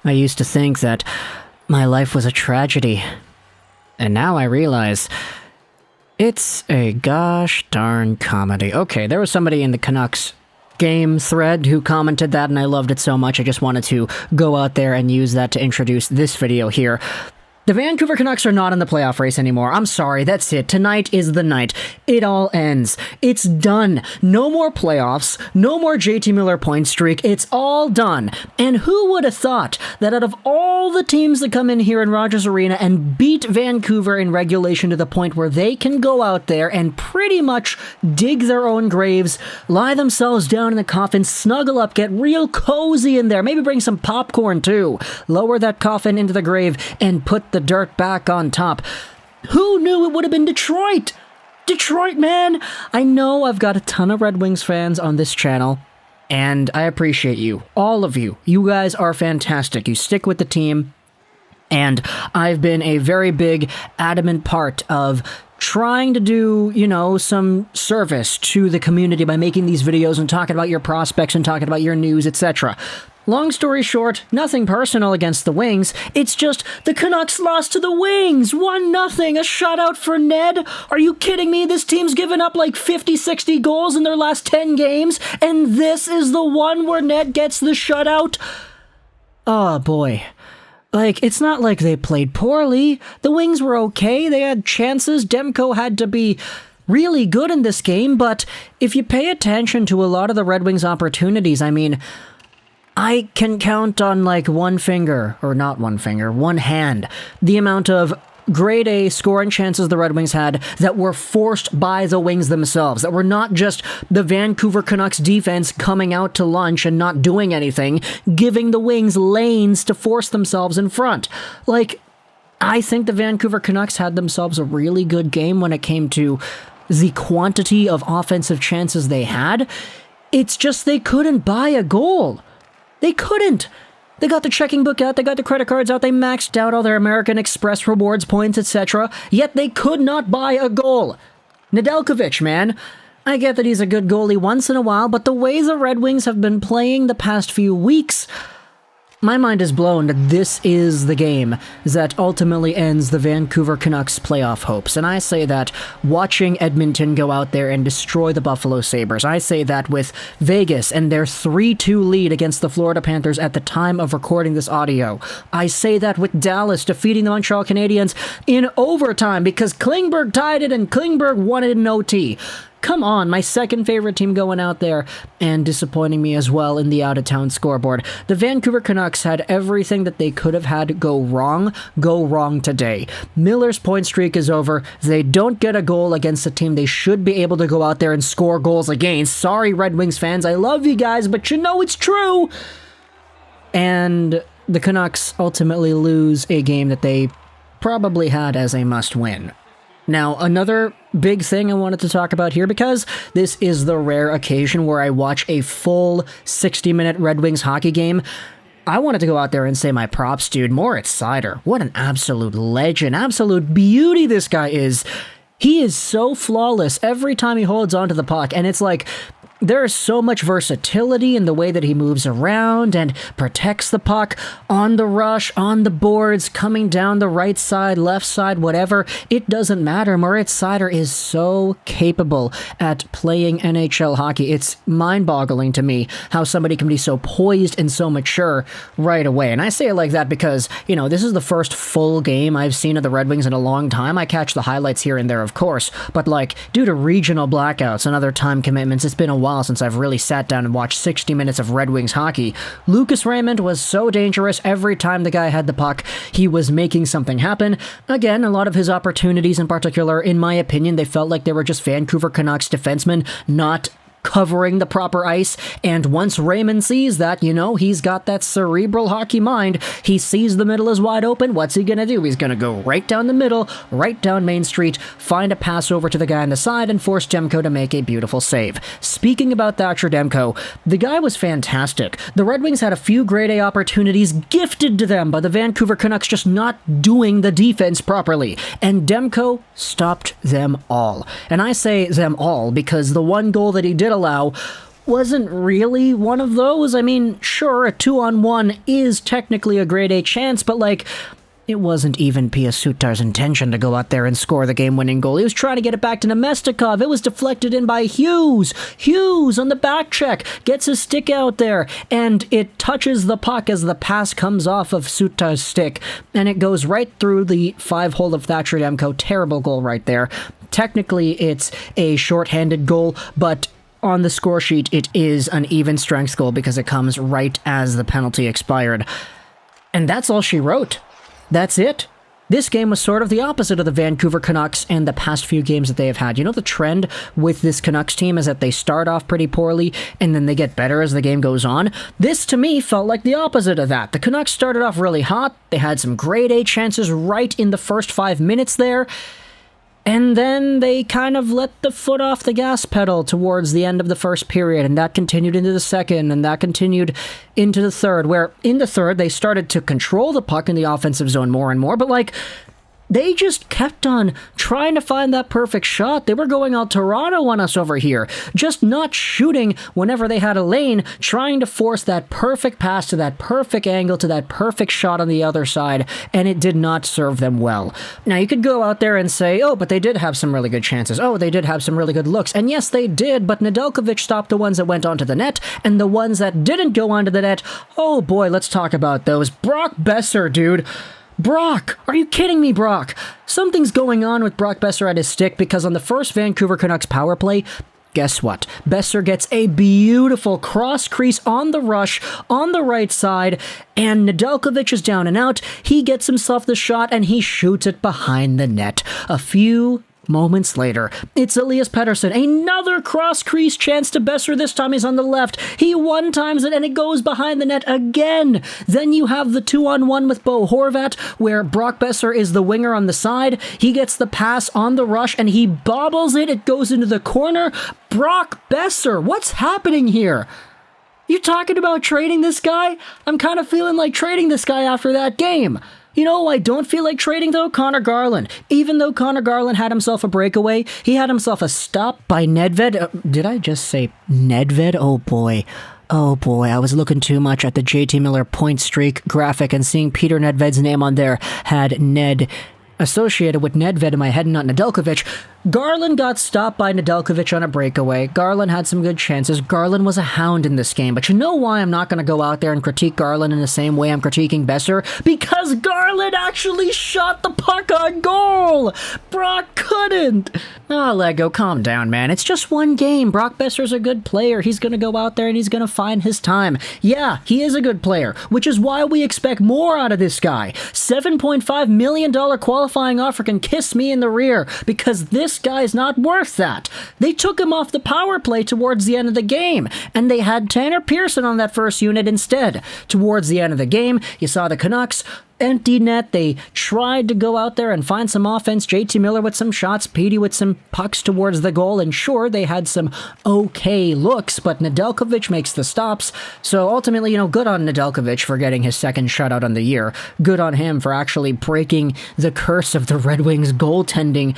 I used to think that my life was a tragedy. And now I realize it's a gosh darn comedy. Okay, there was somebody in the Canucks game thread who commented that, and I loved it so much I just wanted to go out there and use that to introduce this video here. The Vancouver Canucks are not in the playoff race anymore. I'm sorry, that's it. Tonight is the night. It all ends. It's done. No more playoffs. No more JT Miller point streak. It's all done. And who would have thought that out of all the teams that come in here in Rogers Arena and beat Vancouver in regulation to the point where they can go out there and pretty much dig their own graves, lie themselves down in the coffin, snuggle up, get real cozy in there, maybe bring some popcorn too, lower that coffin into the grave, and put the dirt back on top. Who knew it would have been Detroit? Detroit, man! I know I've got a ton of Red Wings fans on this channel, and I appreciate you. All of you. You guys are fantastic. You stick with the team, and I've been a very big, adamant part of trying to do, you know, some service to the community by making these videos and talking about your prospects and talking about your news, etc. Long story short, nothing personal against the Wings. It's just the Canucks lost to the Wings. 1-0. A shutout for Ned. Are you kidding me? This team's given up like 50, 60 goals in their last 10 games, and this is the one where Ned gets the shutout? Oh, boy. Like, it's not like they played poorly. The Wings were okay. They had chances. Demko had to be really good in this game, but if you pay attention to a lot of the Red Wings' opportunities, I mean, I can count on like one finger, or not one finger, one hand, the amount of grade A scoring chances the Red Wings had that were forced by the Wings themselves, that were not just the Vancouver Canucks defense coming out to lunch and not doing anything, giving the Wings lanes to force themselves in front. Like, I think the Vancouver Canucks had themselves a really good game when it came to the quantity of offensive chances they had. It's just they couldn't buy a goal. They couldn't. They got the checking book out, they got the credit cards out, they maxed out all their American Express rewards points, etc., yet they could not buy a goal. Nedeljkovic, man. I get that he's a good goalie once in a while, but the way the Red Wings have been playing the past few weeks, my mind is blown that this is the game that ultimately ends the Vancouver Canucks playoff hopes. And I say that watching Edmonton go out there and destroy the Buffalo Sabres. I say that with Vegas and their 3-2 lead against the Florida Panthers at the time of recording this audio. I say that with Dallas defeating the Montreal Canadiens in overtime because Klingberg tied it and Klingberg won it in OT. Come on, my second favorite team going out there and disappointing me as well in the out-of-town scoreboard. The Vancouver Canucks had everything that they could have had go wrong today. Miller's point streak is over. They don't get a goal against a team they should be able to go out there and score goals against. Sorry, Red Wings fans, I love you guys, but you know it's true. And the Canucks ultimately lose a game that they probably had as a must-win. Now, another big thing I wanted to talk about here, because this is the rare occasion where I watch a full 60-minute Red Wings hockey game, I wanted to go out there and say my props, dude. Moritz Seider, what an absolute legend, absolute beauty this guy is. He is so flawless every time he holds onto the puck, and it's like, there is so much versatility in the way that he moves around and protects the puck on the rush, on the boards, coming down the right side, left side, whatever. It doesn't matter. Moritz Seider is so capable at playing NHL hockey. It's mind-boggling to me how somebody can be so poised and so mature right away. And I say it like that because, you know, this is the first full game I've seen of the Red Wings in a long time. I catch the highlights here and there, of course, but like, due to regional blackouts and other time commitments, it's been a while since I've really sat down and watched 60 minutes of Red Wings hockey. Lucas Raymond was so dangerous every time the guy had the puck. He was making something happen. Again, a lot of his opportunities in particular, in my opinion, they felt like they were just Vancouver Canucks defensemen not covering the proper ice, and once Raymond sees that, you know, he's got that cerebral hockey mind, he sees the middle is wide open, what's he gonna do? He's gonna go right down the middle, right down Main Street, find a pass over to the guy on the side, and force Demko to make a beautiful save. Speaking about Thatcher Demko, the guy was fantastic. The Red Wings had a few grade A opportunities gifted to them by the Vancouver Canucks just not doing the defense properly, and Demko stopped them all. And I say them all because the one goal that he did allow wasn't really one of those. I mean, sure, a 2-on-1 is technically a grade A chance, but like, it wasn't even Pius Suter's intention to go out there and score the game-winning goal. He was trying to get it back to Nemestikov. It was deflected in by Hughes. Hughes on the back check gets his stick out there, and it touches the puck as the pass comes off of Suter's stick, and it goes right through the 5-hole of Thatcher Demko. Terrible goal right there. Technically, it's a shorthanded goal, but on the score sheet, it is an even strength goal because it comes right as the penalty expired. And that's all she wrote. That's it. This game was sort of the opposite of the Vancouver Canucks and the past few games that they have had. You know, the trend with this Canucks team is that they start off pretty poorly and then they get better as the game goes on. This, to me, felt like the opposite of that. The Canucks started off really hot. They had some grade A chances right in the first 5 minutes there. And then they kind of let the foot off the gas pedal towards the end of the first period, and that continued into the second, and that continued into the third, where in the third they started to control the puck in the offensive zone more and more, but like, they just kept on trying to find that perfect shot. They were going all Toronto on us over here, just not shooting whenever they had a lane, trying to force that perfect pass to that perfect angle to that perfect shot on the other side, and it did not serve them well. Now, you could go out there and say, oh, but they did have some really good chances. Oh, they did have some really good looks. And yes, they did, but Nedeljkovic stopped the ones that went onto the net, and the ones that didn't go onto the net, oh boy, let's talk about those. Brock Boeser, dude. Brock! Are you kidding me, Brock? Something's going on with Brock Boeser at his stick because on the first Vancouver Canucks power play, guess what? Boeser gets a beautiful cross crease on the rush on the right side, and Nedeljkovic is down and out. He gets himself the shot and he shoots it behind the net. A few moments later, it's Elias Pettersson. Another cross-crease chance to Boeser. This time he's on the left. He one-times it, and it goes behind the net again. Then you have the 2-on-1 with Bo Horvat, where Brock Boeser is the winger on the side. He gets the pass on the rush, and he bobbles it. It goes into the corner. Brock Boeser, what's happening here? You talking about trading this guy? I'm kind of feeling like trading this guy after that game. You know who I don't feel like trading, though? Connor Garland. Even though Connor Garland had himself a breakaway, he had himself a stop by Nedved. Did I just say Nedved? Oh boy. Oh boy, I was looking too much at the JT Miller point streak graphic and seeing Peter Nedved's name on there had Ned associated with Nedved in my head and not Nedeljkovic. Garland got stopped by Nedeljkovic on a breakaway. Garland had some good chances. Garland was a hound in this game. But you know why I'm not going to go out there and critique Garland in the same way I'm critiquing Boeser? Because Garland actually shot the puck on goal! Brock couldn't! Oh, Lego, calm down, man. It's just one game. Brock Boeser's a good player. He's going to go out there and he's going to find his time. Yeah, he is a good player, which is why we expect more out of this guy. $7.5 million qualifying offer can kiss me in the rear, because this guy's not worth that. They took him off the power play towards the end of the game, and they had Tanner Pearson on that first unit instead. Towards the end of the game, you saw the Canucks empty net. They tried to go out there and find some offense. JT Miller with some shots, Petey with some pucks towards the goal, and sure, they had some okay looks, but Nedeljkovic makes the stops. So ultimately, good on Nedeljkovic for getting his second shutout on the year. Good on him for actually breaking the curse of the Red Wings goaltending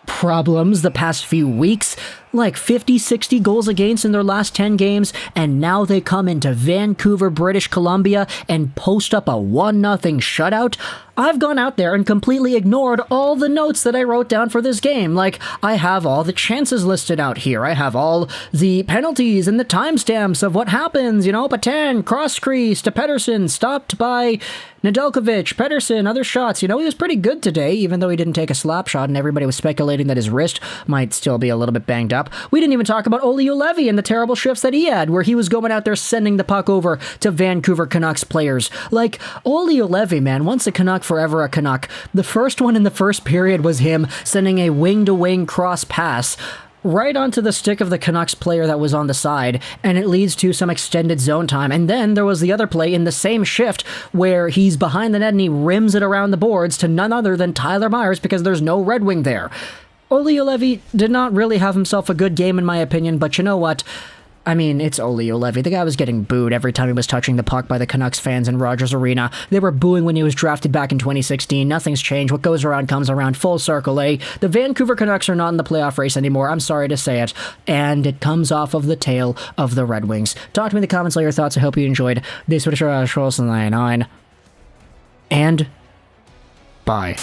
problems the past few weeks. Like 50, 60 goals against in their last 10 games, and now they come into Vancouver, British Columbia, and post up a 1-0 shutout. I've gone out there and completely ignored all the notes that I wrote down for this game. Like, I have all the chances listed out here. I have all the penalties and the timestamps of what happens. Patan, cross crease to Pettersson, stopped by Nedeljkovic, Pettersson, other shots. He was pretty good today, even though he didn't take a slap shot, and everybody was speculating that his wrist might still be a little bit banged up. We didn't even talk about Olli Juolevi and the terrible shifts that he had, where he was going out there sending the puck over to Vancouver Canucks players. Like, Olli Juolevi, man, once a Canuck, forever a Canuck. The first one in the first period was him sending a wing-to-wing cross pass right onto the stick of the Canucks player that was on the side, and it leads to some extended zone time. And then there was the other play in the same shift where he's behind the net and he rims it around the boards to none other than Tyler Myers because there's no Red Wing there. Olli Juolevi did not really have himself a good game in my opinion, but you know what? I mean, it's Olli Juolevi. The guy was getting booed every time he was touching the puck by the Canucks fans in Rogers Arena. They were booing when he was drafted back in 2016. Nothing's changed. What goes around comes around. Full circle, eh? The Vancouver Canucks are not in the playoff race anymore. I'm sorry to say it. And it comes off of the tail of the Red Wings. Talk to me in the comments, let your thoughts. I hope you enjoyed this. And bye.